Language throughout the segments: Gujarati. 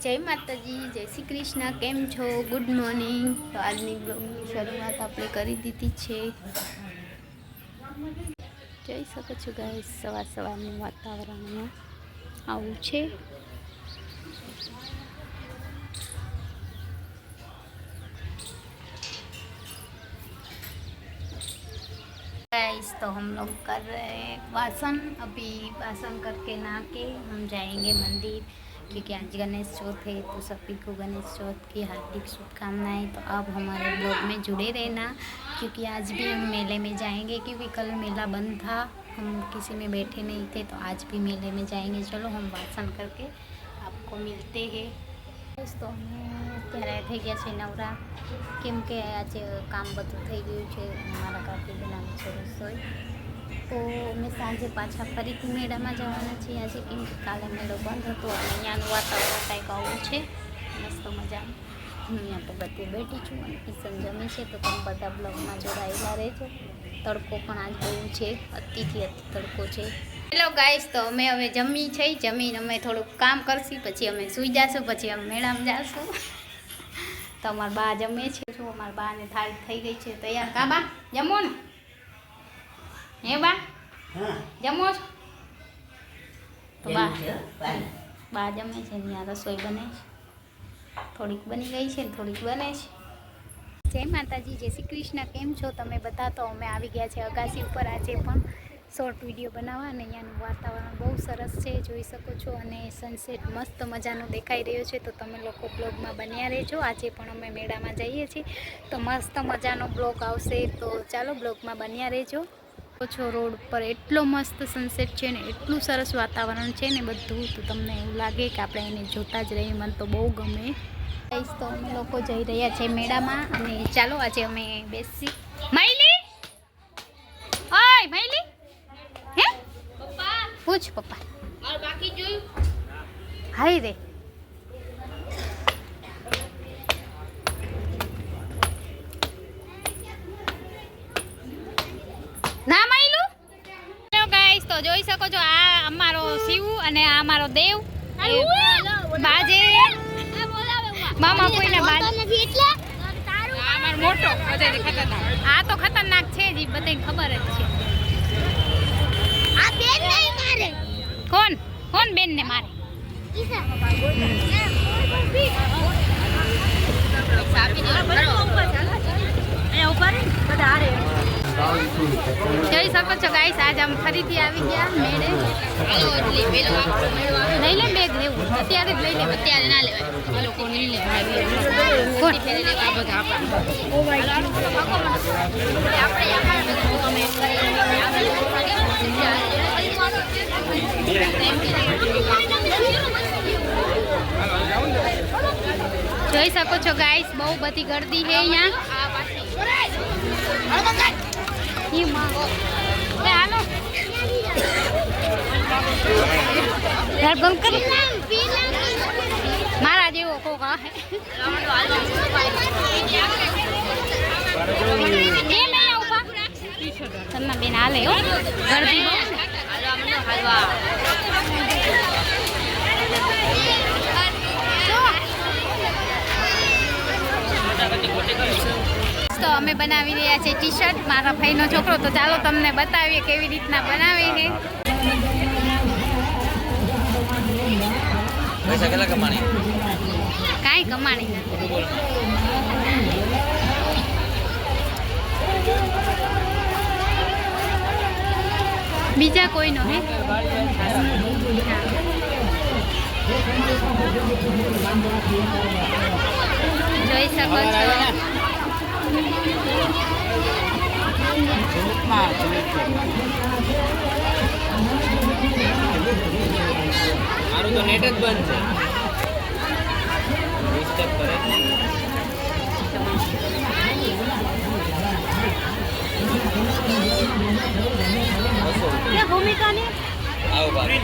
જય માતાજી, જય શ્રી કૃષ્ણ. કેમ છો? Good morning. તો આજની બ્લોગની શરૂઆત આપણે કરી દીધી છે. જોઈ શકો છો ગાઈસ, સવાર સવારનું વાતાવરણ આવું છે. गाइस तो हम लोग कर रहे हैं वासन. अभी वासन करके नहा के हम जाएंगे मंदिर, क्योंकि आज गणेश चौथ है. तो सभी को गणेश चौथ की हार्दिक शुभकामनाएं. तो अब हमारे ब्लॉग में जुड़े रहना, क्योंकि आज भी हम मेले में जाएंगे, क्योंकि कल मेला बंद था, हम किसी में बैठे नहीं थे. तो आज भी मेले में जाएंगे. चलो हम वासन करके आपको मिलते हैं. तो અત્યારે થઈ ગયા છે નવરા, કેમ કે આજે કામ બધું થઈ ગયું છે. મારા કાકી બનાવે છે રસોઈ. તો અમે સાંજે પાછા ફરીથી મેળામાં જવાના છીએ આજે, કેમ કે કાલે મેળો બંધ હતો અને અહીંયાનું વાતાવરણ કંઈક આવું છે મસ્ત મજાનું. હું અહીંયા તો બધે બેઠી છું અને કિશન જમે છે. તો તમે બધા બ્લોગમાં જોડાયેલા રહેજો. તડકો પણ આજ બહુ છે, અતિથી અતિ તડકો છે. હેલો ગાઈસ, તો અમે હવે જમી છે. જમીને અમે થોડુંક કામ કરશું, પછી અમે સૂઈ જશું, પછી અમે મેળામાં જઈશું. તો અમારા બા જમે છે. શું અમારા બાને થાળી થઈ ગઈ છે તૈયાર. કા બા જમો ને? હે બા જમો છો? તો બા જમે છે. ત્યાં રસોઈ બને છે, થોડીક બની ગઈ છે ને થોડીક બને છે. જય માતાજી, જય શ્રી કૃષ્ણ. કેમ છો તમે બધા? તો અમે આવી ગયા છે અગાસી ઉપર આજે પણ શોર્ટ વિડીયો બનાવવા. અને અહીંયાનું વાતાવરણ બહુ સરસ છે, જોઈ શકો છો. અને સનસેટ મસ્ત મજાનો દેખાઈ રહ્યો છે. તો તમે લોકો બ્લોગમાં બન્યા રહેજો. આજે પણ અમે મેળામાં જઈએ છીએ, તો મસ્ત મજાનો બ્લોગ આવશે. તો ચાલો બ્લોગમાં બન્યા રહેજો. છો રોડ પર એટલો મસ્ત સનસેટ છે ને, એટલું સરસ વાતાવરણ છે ને બધું. તો તમને એવું લાગે કે આપણે એને જોતા જ રહીએ. મને તો બહુ ગમે. તો અમે લોકો જઈ રહ્યા છે મેળામાં. અને ચાલો આજે અમે બેસી. માઈલી, ઓય માઈલી, હે પપ્પા પૂછ પપ્પા માર બાકી જોયું. હાય રે ના માઈલું. હેલો ગાઈસ, તો જોઈ શકો છો આ અમારો શિવ અને આ અમારો દેવ બાજે મામા કોઈના બાજ નથી. એટલે આ અમારો મોટો બધાથી ખતરનાક. આ તો ખતરનાક છે જ, બધાને ખબર જ છે. આ બેન નહીં મારે. કોણ કોણ બેન ને મારે? જોઈ શકો છો ગાઈસ, આજ આમ ફરીથી આવી ગયા મેળે. લઈ લે બેગ લેવું અત્યારે જ લઈ લે. અત્યારે ના લેવાય, લોકો લઈ લે. જોઈ શકો છો ગાઈસ, બહુ બધી ગર્દી છે અહીંયા. મારા જેવો કોક તમને બેન હાલે હો ગરદી બહુ. તો અમે બનાવી રહ્યા છે ટી શર્ટ. મારા ભાઈનો છોકરો. તો ચાલો તમને બતાવીએ કેવી રીતના બનાવે છે. પૈસા કેટલા કમાણી? કાંઈ કમાણી નથી. બીજા કોઈનો હે જોઈ શકો છો. મારું તો નેટ જ બંધ છે. ડિસ્ટર્બ કરે. ભૂમિકા ને આવો બાય.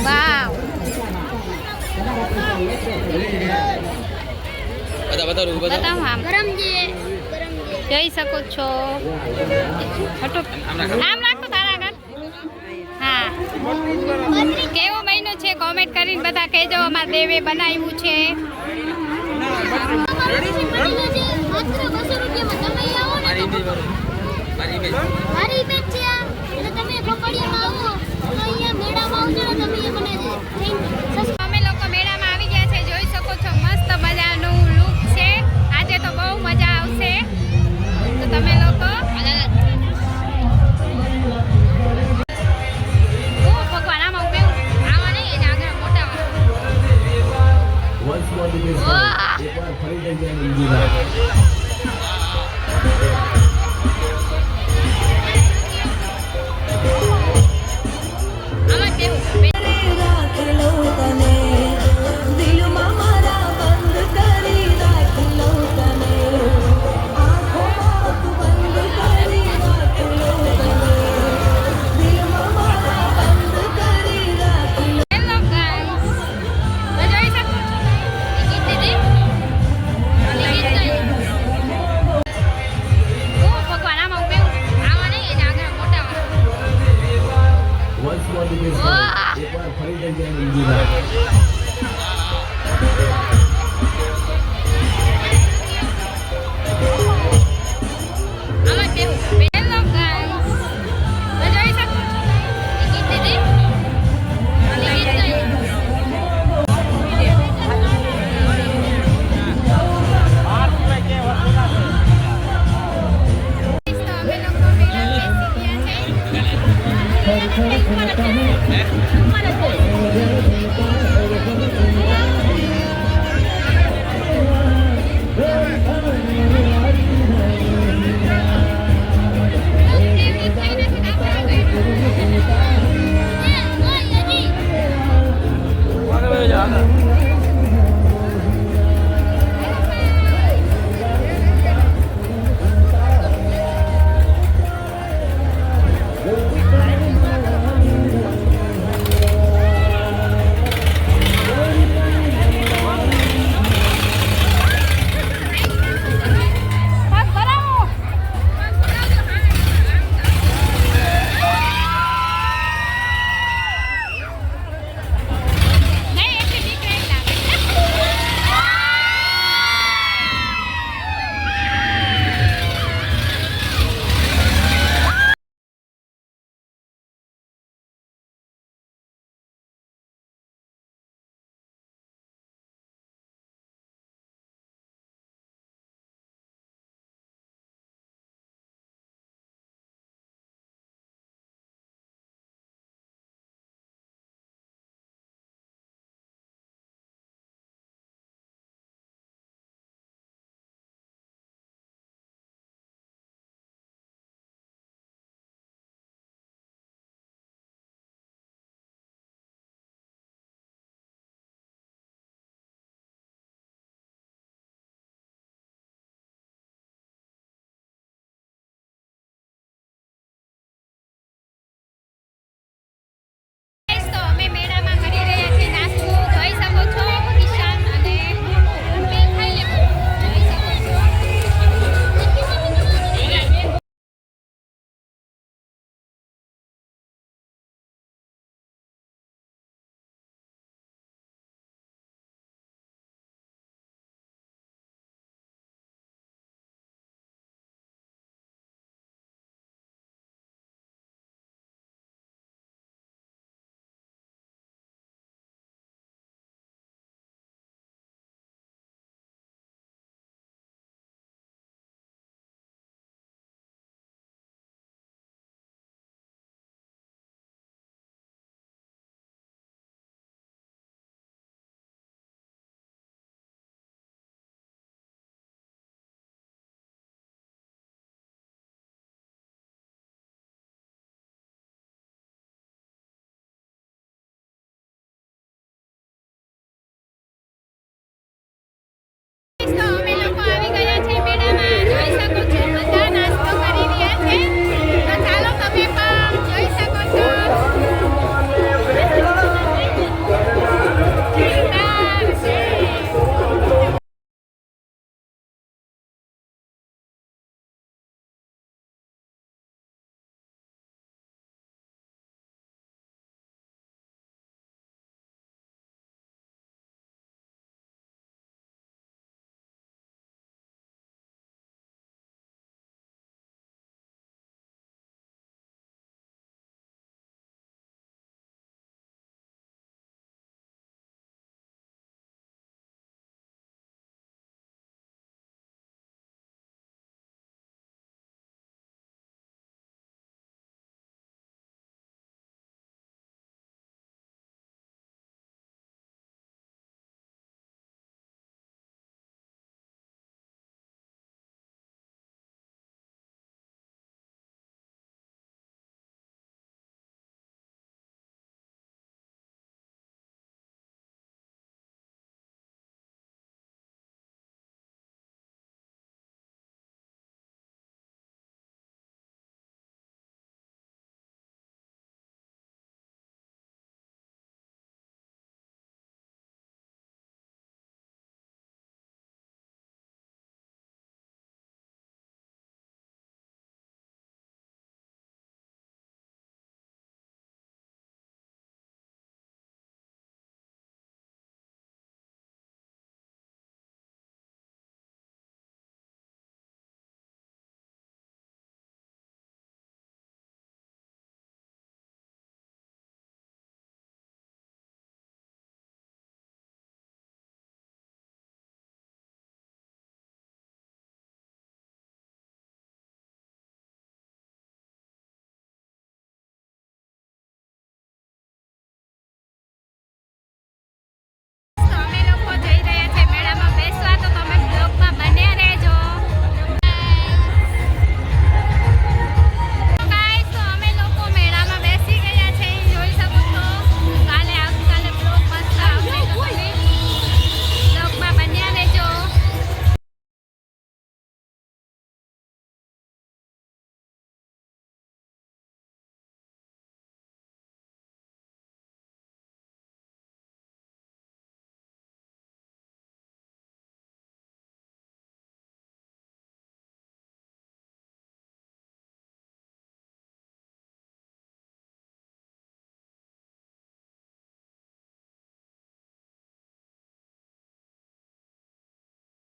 વાવ બતાવો બતાવો આમ જોઈ શકો છો આમ રાખો તારા આગળ હા કેવો મહિનો છે કોમેન્ટ કરીને બધા કહેજો અમારા દેવે બનાવ્યું છે મારી ઇમેજ છે આ એટલે તમે ખોપડિયામાં આવો તો અહીંયા મેળામાં આવજો ને તમે એ મને અમે લોકો મેળામાં આવી ગયા છે જોઈ શકો છો મસ્ત મજાનું લુક છે આજે તો બહુ મજા આવશે તો તમે લોકો ઓ ભગવાન આમાં ઉભે આવા નહીં એને આગળ મોટા આમાં કેવું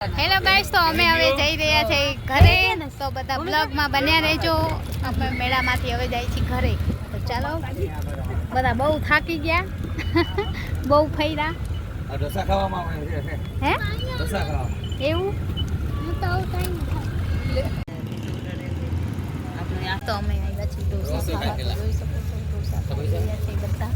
હેલો ગાઈસ, તો અમે હવે જઈ રહ્યા છે ઘરે, તો બધા બ્લોગમાં બન્યા રહેજો. અમે મેળામાંથી હવે જાય છીએ ઘરે. તો ચાલો, બધા બહુ થાકી ગયા, બહુ ફર્યા. ઢોસા ખાવામાં આવે છે. હે ઢોસા ખાવા. એવું? હું તો આવું કઈ તો અમે આવ્યા છીએ ઢોસા ખાવા. તો જોઈ શકો છો ઢોસા ખાઈ રહ્યા છે બધા.